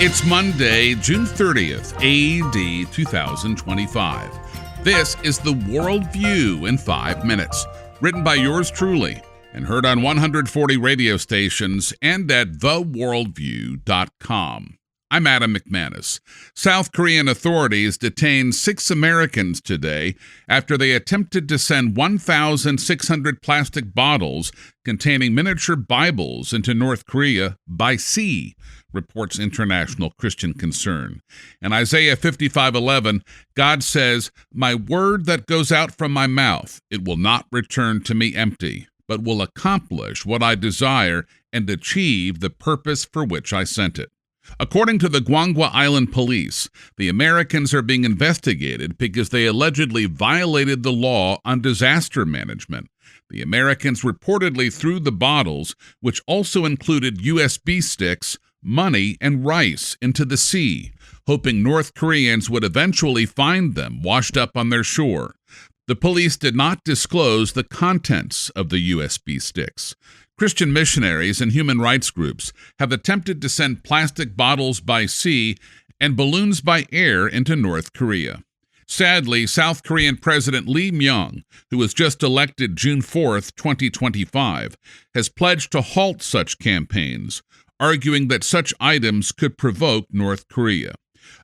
It's Monday, June 30th, AD 2025. This is the Worldview in 5 minutes, written by yours truly and heard on 140 radio stations and at theworldview.com. I'm Adam McManus. South Korean authorities detained 6 Americans today after they attempted to send 1,600 plastic bottles containing miniature Bibles into North Korea by sea, reports International Christian Concern. In Isaiah 55:11, God says, "My word that goes out from my mouth, it will not return to me empty, but will accomplish what I desire and achieve the purpose for which I sent it." According to the Gwangwa Island Police, the Americans are being investigated because they allegedly violated the law on disaster management. The Americans reportedly threw the bottles, which also included USB sticks, money, and rice, into the sea, hoping North Koreans would eventually find them washed up on their shore. The police did not disclose the contents of the USB sticks. Christian missionaries and human rights groups have attempted to send plastic bottles by sea and balloons by air into North Korea. Sadly, South Korean President Lee Myung, who was just elected June 4th, 2025, has pledged to halt such campaigns, arguing that such items could provoke North Korea.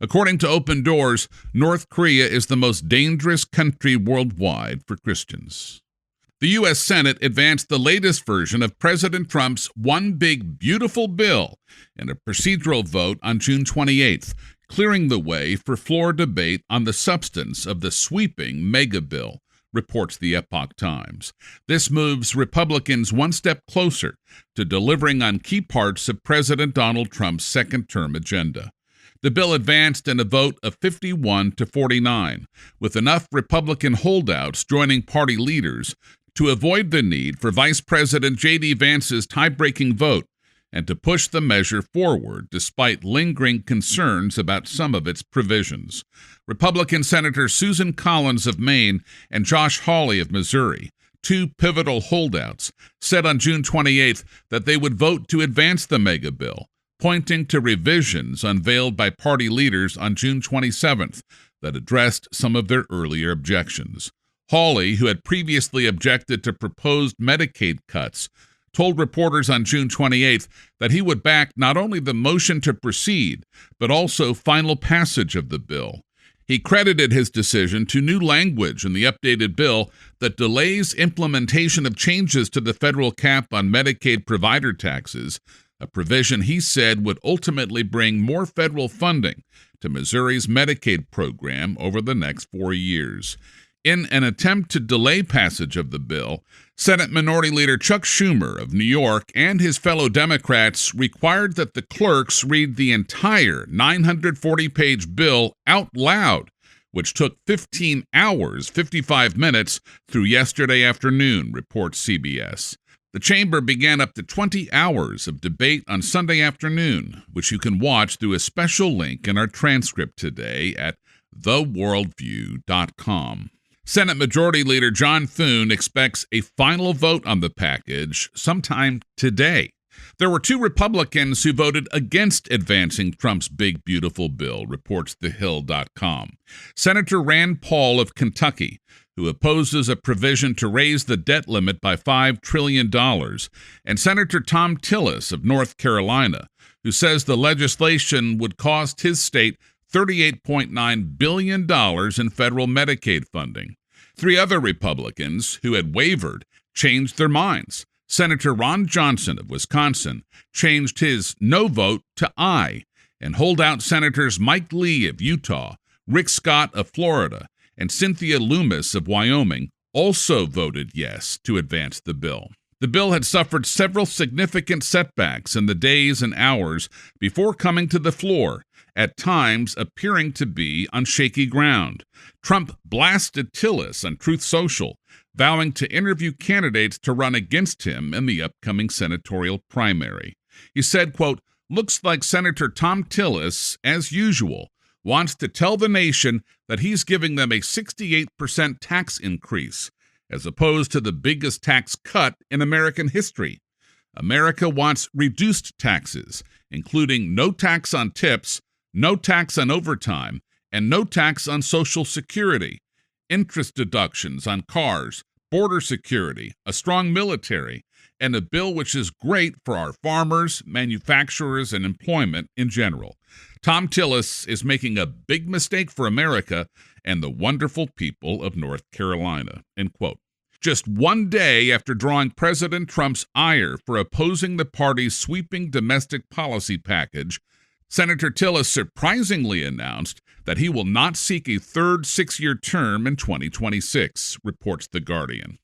According to Open Doors, North Korea is the most dangerous country worldwide for Christians. The U.S. Senate advanced the latest version of President Trump's One Big Beautiful Bill in a procedural vote on June 28th, clearing the way for floor debate on the substance of the sweeping mega bill, reports the Epoch Times. This moves Republicans one step closer to delivering on key parts of President Donald Trump's second-term agenda. The bill advanced in a vote of 51 to 49, with enough Republican holdouts joining party leaders to avoid the need for Vice President J.D. Vance's tie-breaking vote and to push the measure forward despite lingering concerns about some of its provisions. Republican Senator Susan Collins of Maine and Josh Hawley of Missouri, 2 pivotal holdouts, said on June 28th that they would vote to advance the mega bill, pointing to revisions unveiled by party leaders on June 27th that addressed some of their earlier objections. Hawley, who had previously objected to proposed Medicaid cuts, told reporters on June 28th that he would back not only the motion to proceed, but also final passage of the bill. He credited his decision to new language in the updated bill that delays implementation of changes to the federal cap on Medicaid provider taxes, a provision he said would ultimately bring more federal funding to Missouri's Medicaid program over the next 4 years. In an attempt to delay passage of the bill, Senate Minority Leader Chuck Schumer of New York and his fellow Democrats required that the clerks read the entire 940-page bill out loud, which took 15 hours, 55 minutes through yesterday afternoon, reports CBS. The chamber began up to 20 hours of debate on Sunday afternoon, which you can watch through a special link in our transcript today at theworldview.com. Senate Majority Leader John Thune expects a final vote on the package sometime today. There were 2 Republicans who voted against advancing Trump's big, beautiful bill, reports TheHill.com. Senator Rand Paul of Kentucky, who opposes a provision to raise the debt limit by $5 trillion, and Senator Thom Tillis of North Carolina, who says the legislation would cost his state $38.9 billion in federal Medicaid funding. 3 other Republicans who had wavered changed their minds. Senator Ron Johnson of Wisconsin changed his no vote to aye, and holdout Senators Mike Lee of Utah, Rick Scott of Florida, and Cynthia Lummis of Wyoming also voted yes to advance the bill. The bill had suffered several significant setbacks in the days and hours before coming to the floor, at times appearing to be on shaky ground. Trump blasted Tillis on Truth Social, vowing to interview candidates to run against him in the upcoming senatorial primary. He said, quote, "Looks like Senator Thom Tillis, as usual, wants to tell the nation that he's giving them a 68% tax increase, as opposed to the biggest tax cut in American history. America wants reduced taxes, including no tax on tips, no tax on overtime, and no tax on Social Security, interest deductions on cars, border security, a strong military, and a bill which is great for our farmers, manufacturers, and employment in general. Thom Tillis is making a big mistake for America and the wonderful people of North Carolina, end quote. Just one day after drawing President Trump's ire for opposing the party's sweeping domestic policy package, Senator Tillis surprisingly announced that he will not seek a third 6-year term in 2026, reports The Guardian.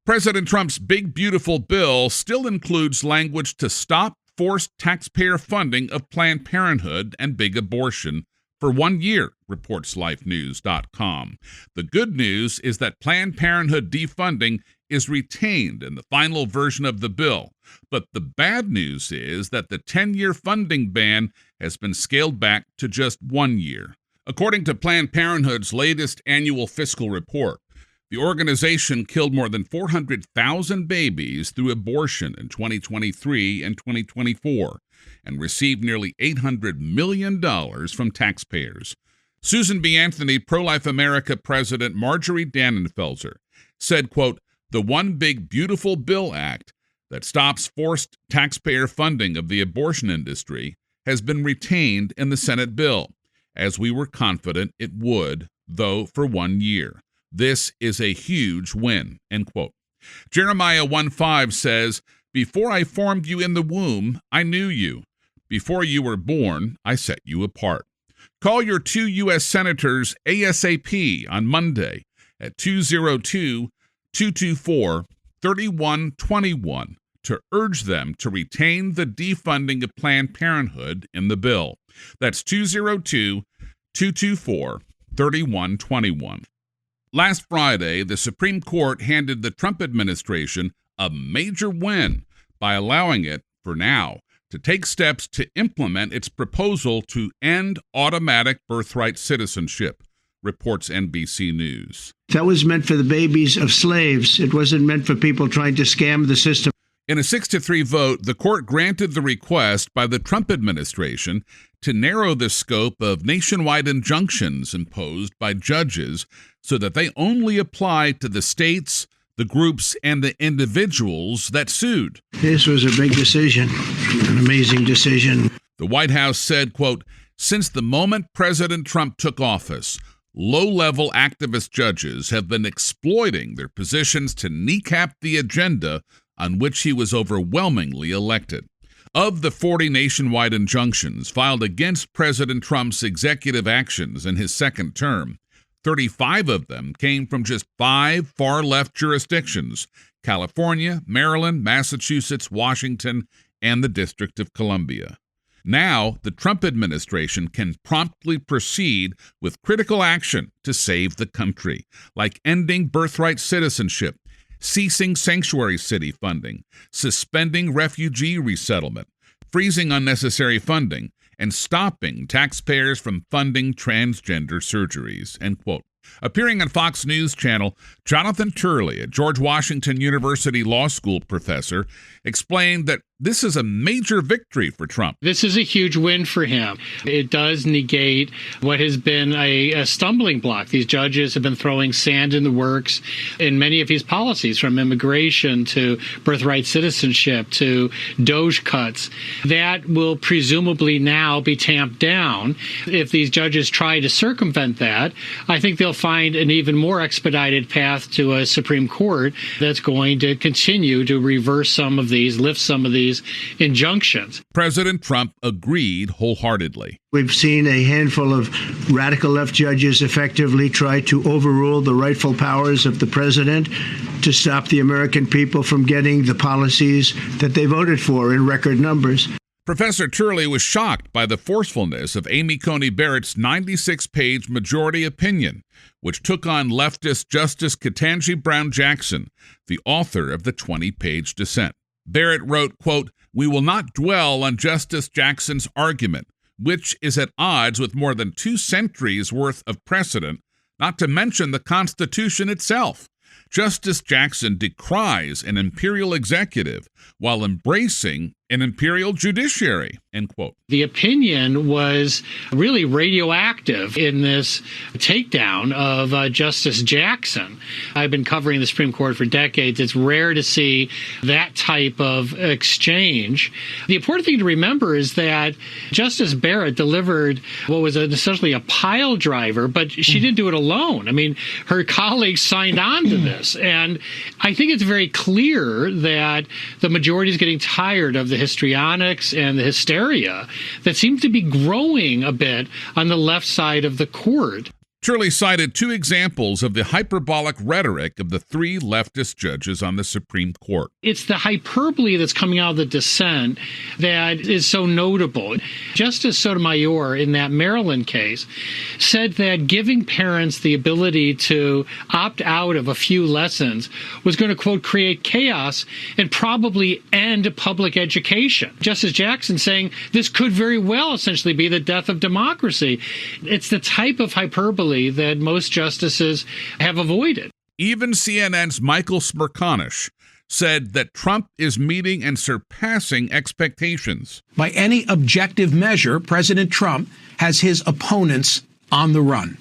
President Trump's big, beautiful bill still includes language to stop forced taxpayer funding of Planned Parenthood and big abortion for 1 year, reports LifeNews.com. The good news is that Planned Parenthood defunding is retained in the final version of the bill, but the bad news is that the 10-year funding ban has been scaled back to just 1 year. According to Planned Parenthood's latest annual fiscal report, the organization killed more than 400,000 babies through abortion in 2023 and 2024 and received nearly $800 million from taxpayers. Susan B. Anthony, Pro-Life America President Marjorie Dannenfelser, said, quote, "The One Big Beautiful Bill Act that stops forced taxpayer funding of the abortion industry has been retained in the Senate bill, as we were confident it would, though for 1 year. This is a huge win," end quote. Jeremiah 1:5 says, "Before I formed you in the womb, I knew you. Before you were born, I set you apart." Call your 2 U.S. senators ASAP on Monday at 202-224-3121 to urge them to retain the defunding of Planned Parenthood in the bill. That's 202-224-3121. Last Friday, the Supreme Court handed the Trump administration a major win by allowing it, for now, to take steps to implement its proposal to end automatic birthright citizenship, reports NBC News. That was meant for the babies of slaves. It wasn't meant for people trying to scam the system. In a 6-3 vote, the court granted the request by the Trump administration to narrow the scope of nationwide injunctions imposed by judges so that they only apply to the states, the groups, and the individuals that sued. This was a big decision, an amazing decision. The White House said, quote, "Since the moment President Trump took office, low-level activist judges have been exploiting their positions to kneecap the agenda on which he was overwhelmingly elected. Of the 40 nationwide injunctions filed against President Trump's executive actions in his second term, 35 of them came from just 5 far-left jurisdictions: California, Maryland, Massachusetts, Washington, and the District of Columbia. Now, the Trump administration can promptly proceed with critical action to save the country, like ending birthright citizenship, ceasing sanctuary city funding, suspending refugee resettlement, freezing unnecessary funding, and stopping taxpayers from funding transgender surgeries," end quote. Appearing on Fox News Channel, Jonathan Turley, a George Washington University Law School professor, explained that this is a major victory for Trump. This is a huge win for him. It does negate what has been a stumbling block. These judges have been throwing sand in the works in many of his policies, from immigration to birthright citizenship to DOGE cuts. That will presumably now be tamped down. If these judges try to circumvent that, I think they'll find an even more expedited path to a Supreme Court that's going to continue to reverse some of these, lift some of these injunctions. President Trump agreed wholeheartedly. We've seen a handful of radical left judges effectively try to overrule the rightful powers of the president to stop the American people from getting the policies that they voted for in record numbers. Professor Turley was shocked by the forcefulness of Amy Coney Barrett's 96-page majority opinion, which took on leftist Justice Ketanji Brown Jackson, the author of the 20-page dissent. Barrett wrote, quote, "We will not dwell on Justice Jackson's argument, which is at odds with more than 2 centuries worth of precedent, not to mention the Constitution itself. Justice Jackson decries an imperial executive while embracing an imperial judiciary, end quote. The opinion was really radioactive in this takedown of Justice Jackson. I've been covering the Supreme Court for decades. It's rare to see that type of exchange. The important thing to remember is that Justice Barrett delivered what was essentially a pile driver, but she didn't do it alone. I mean, her colleagues signed on to this. And I think it's very clear that the majority is getting tired of the histrionics and the hysteria that seems to be growing a bit on the left side of the court. Shirley cited two examples of the hyperbolic rhetoric of the three leftist judges on the Supreme Court. It's the hyperbole that's coming out of the dissent that is so notable. Justice Sotomayor, in that Maryland case, said that giving parents the ability to opt out of a few lessons was going to, quote, create chaos and probably end public education. Justice Jackson saying this could very well essentially be the death of democracy. It's the type of hyperbole that most justices have avoided. Even CNN's Michael Smerconish said that Trump is meeting and surpassing expectations. By any objective measure, President Trump has his opponents on the run.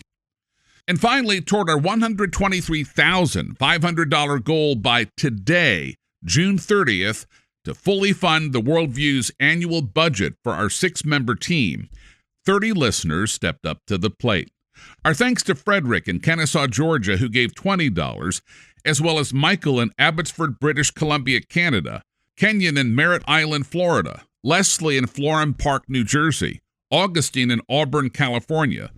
And finally, toward our $123,500 goal by today, June 30th, to fully fund the Worldview's annual budget for our 6-member team, 30 listeners stepped up to the plate. Our thanks to Frederick in Kennesaw, Georgia, who gave $20, as well as Michael in Abbotsford, British Columbia, Canada, Kenyon in Merritt Island, Florida, Leslie in Florham Park, New Jersey, Augustine in Auburn, California,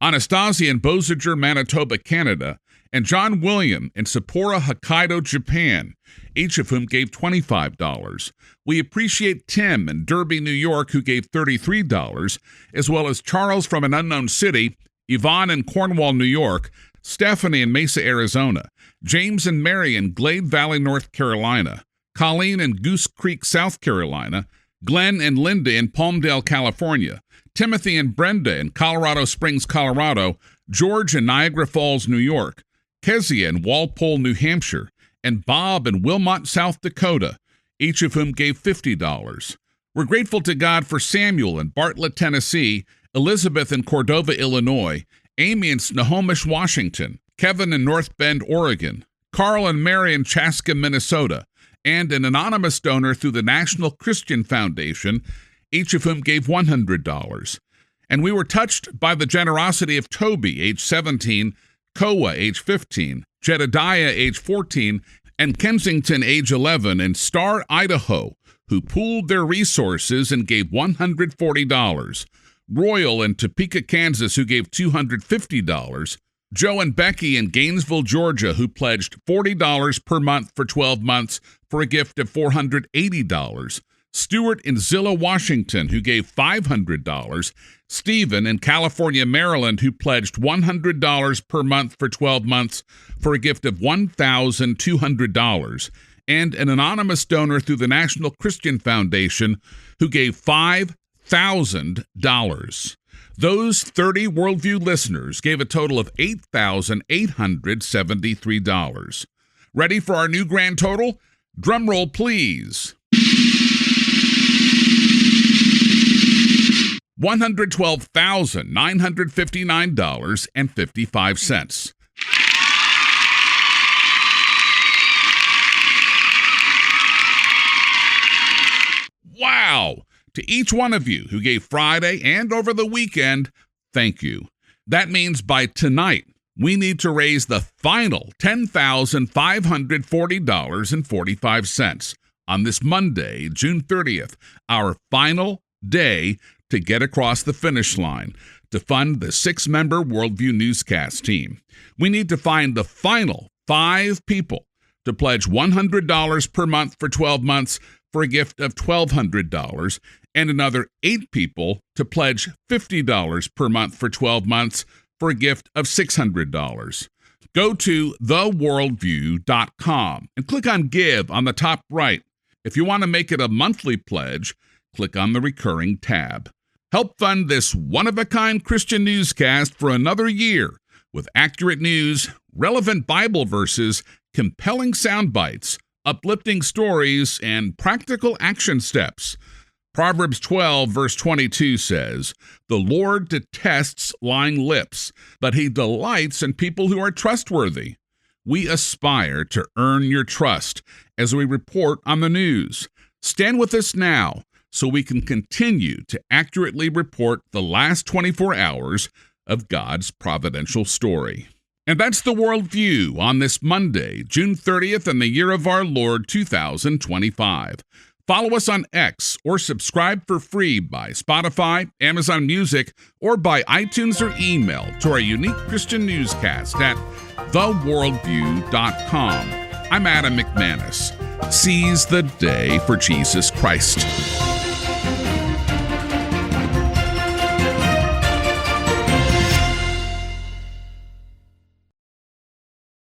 Anastasia in Beausejour, Manitoba, Canada, and John William in Sapporo, Hokkaido, Japan, each of whom gave $25. We appreciate Tim in Derby, New York, who gave $33, as well as Charles from an unknown city, Yvonne in Cornwall, New York, Stephanie in Mesa, Arizona, James and Mary in Glade Valley, North Carolina, Colleen in Goose Creek, South Carolina, Glenn and Linda in Palmdale, California, Timothy and Brenda in Colorado Springs, Colorado, George in Niagara Falls, New York, Kezia in Walpole, New Hampshire, and Bob in Wilmot, South Dakota, each of whom gave $50. We're grateful to God for Samuel in Bartlett, Tennessee, Elizabeth in Cordova, Illinois, Amy in Snohomish, Washington, Kevin in North Bend, Oregon, Carl and Mary in Chaska, Minnesota, and an anonymous donor through the National Christian Foundation, each of whom gave $100. And we were touched by the generosity of Toby, age 17, Koa, age 15, Jedediah, age 14, and Kensington, age 11, and Star, Idaho, who pooled their resources and gave $140. Royal in Topeka, Kansas, who gave $250, Joe and Becky in Gainesville, Georgia, who pledged $40 per month for 12 months for a gift of $480, Stuart in Zillow, Washington, who gave $500, Stephen in California, Maryland, who pledged $100 per month for 12 months for a gift of $1,200, and an anonymous donor through the National Christian Foundation who gave $5,000. Those 30 Worldview listeners gave a total of $8,873. Ready for our new grand total? Drum roll, please. $112,959.55. Wow! To each one of you who gave Friday and over the weekend, thank you. That means by tonight, we need to raise the final $10,540.45 on this Monday, June 30th, our final day to get across the finish line to fund the 6-member Worldview newscast team. We need to find the final 5 people to pledge $100 per month for 12 months for a gift of $1,200, and another 8 people to pledge $50 per month for 12 months for a gift of $600. Go to theworldview.com and click on Give on the top right. If you want to make it a monthly pledge, click on the Recurring tab. Help fund this one-of-a-kind Christian newscast for another year with accurate news, relevant Bible verses, compelling sound bites, uplifting stories, and practical action steps. Proverbs 12, verse 22 says, "The Lord detests lying lips, but he delights in people who are trustworthy." We aspire to earn your trust as we report on the news. Stand with us now so we can continue to accurately report the last 24 hours of God's providential story. And that's the Worldview on this Monday, June 30th, in the year of our Lord 2025. Follow us on X or subscribe for free by Spotify, Amazon Music, or by iTunes or email to our unique Christian newscast at theworldview.com. I'm Adam McManus. Seize the day for Jesus Christ.